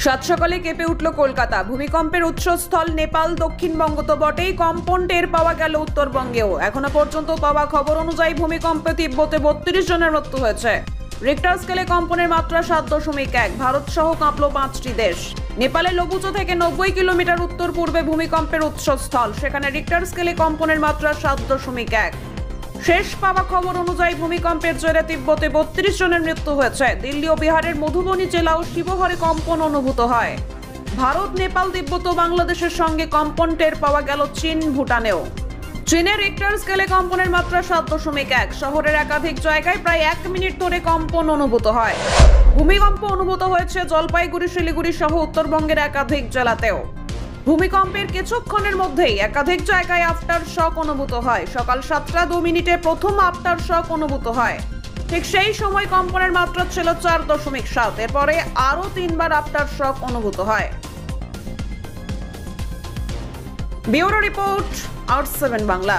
সাত সকালে কেঁপে উঠল কলকাতা। ভূমিকম্পের উৎসস্থল নেপাল, দক্ষিণবঙ্গ তো বটেই, কম্পন টের পাওয়া গেল উত্তরবঙ্গেও। এখনো পর্যন্ত পাওয়া খবর অনুযায়ী ভূমিকম্পে তিব্বতে 32 জনের মৃত্যু হয়েছে। রিক্টার স্কেলে কম্পনের মাত্রা 7.1। ভারত সহ কাঁপল 5টি দেশ। নেপালের লবুচো থেকে 90 কিলোমিটার উত্তর পূর্বে ভূমিকম্পের উৎসস্থল, সেখানে রিক্টার স্কেলে কম্পনের মাত্রা 7.1। শেষ পাওয়া খবর অনুযায়ী ভূমিকম্পের জেরে তিব্বতে 32 জনের মৃত্যু হয়েছে। দিল্লি ও বিহারের মধুবনী জেলা ও শিবহরে কম্পন অনুভূত হয়। ভারত, নেপাল, তিব্বত ও বাংলাদেশের সঙ্গে কম্পন টের পাওয়া গেল চীন, ভুটানেও। চীনের রিক্টার স্কেলে কম্পনের মাত্রা 7.1। শহরের একাধিক জায়গায় প্রায় 1 মিনিট ধরে কম্পন অনুভূত হয়। ভূমিকম্প অনুভূত হয়েছে জলপাইগুড়ি, শিলিগুড়ি সহ উত্তরবঙ্গের একাধিক জেলাতেও। ভূমিকম্পের কিছুক্ষণের মধ্যেই একাধিক জায়গায় আফটার শক অনুভূত হয়। সকাল 7টা 2 প্রথম আফটার শক অনুভূত হয়। ঠিক সেই সময় কম্পনের মাত্রা ছিল 4.7। এরপরে আরও 3বার আফটার শক অনুভূত হয়। Bureau report, out 7 Bangla.